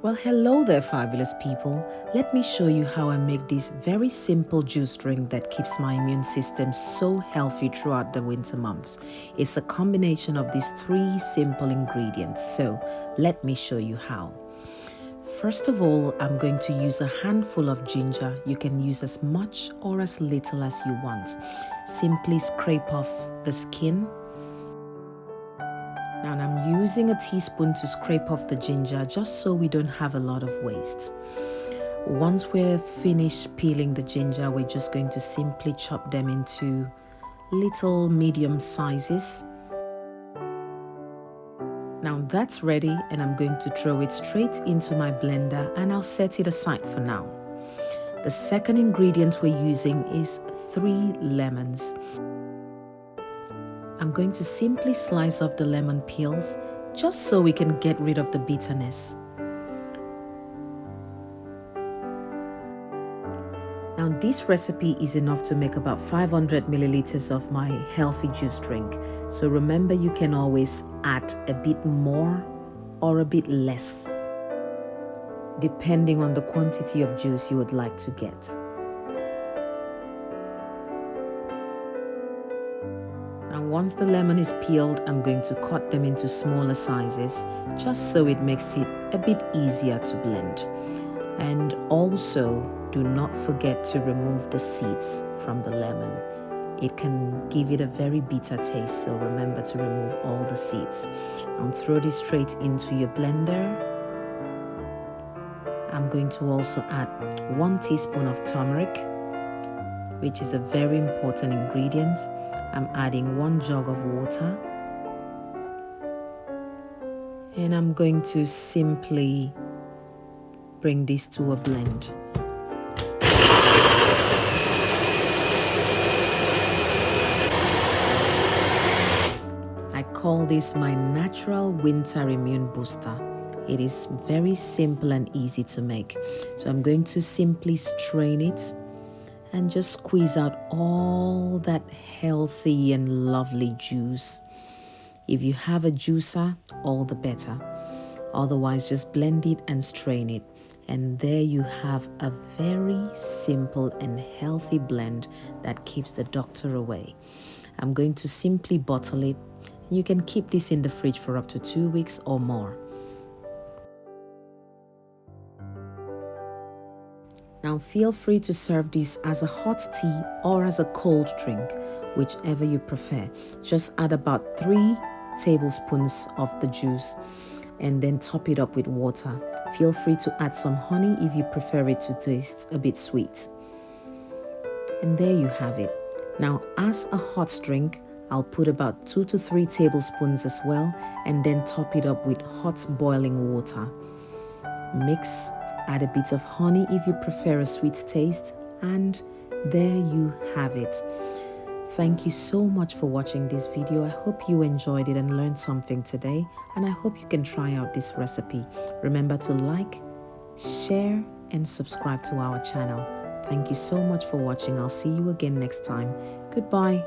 Well, hello there, fabulous people. Let me show you how I make this very simple juice drink that keeps my immune system so healthy throughout the winter months. It's a combination of these three simple ingredients, so let me show you how. First of all, I'm going to use a handful of ginger. You can use as much or as little as you want. Simply scrape off the skin. Now I'm using a teaspoon to scrape off the ginger just so we don't have a lot of waste. Once we're finished peeling the ginger, we're just going to simply chop them into little medium sizes. Now that's ready, and I'm going to throw it straight into my blender and I'll set it aside for now. The second ingredient we're using is 3 lemons. I'm going to simply slice off the lemon peels just so we can get rid of the bitterness. Now this recipe is enough to make about 500 milliliters of my healthy juice drink. So remember, you can always add a bit more or a bit less, depending on the quantity of juice you would like to get. Now once the lemon is peeled, I'm going to cut them into smaller sizes just so it makes it a bit easier to blend. And also, do not forget to remove the seeds from the lemon. It can give it a very bitter taste, so remember to remove all the seeds. And throw this straight into your blender. I'm going to also add 1 teaspoon of turmeric, which is a very important ingredient. I'm adding 1 jug of water. And I'm going to simply bring this to a blend. I call this my natural winter immune booster. It is very simple and easy to make. So I'm going to simply strain it and just squeeze out all that healthy and lovely juice. If you have a juicer, all the better. Otherwise, just blend it and strain it. And there you have a very simple and healthy blend that keeps the doctor away. I'm going to simply bottle it. You can keep this in the fridge for up to 2 weeks or more. Now feel free to serve this as a hot tea or as a cold drink, whichever you prefer. Just add about 3 tablespoons of the juice and then top it up with water. Feel free to add some honey if you prefer it to taste a bit sweet. And there you have it. Now as a hot drink, I'll put about 2 to 3 tablespoons as well, and then top it up with hot boiling water. Mix, add a bit of honey if you prefer a sweet taste, and there you have it. Thank you so much for watching this video. I hope you enjoyed it and learned something today, and I hope you can try out this recipe. Remember to like, share, and subscribe to our channel. Thank you so much for watching. I'll see you again next time. Goodbye.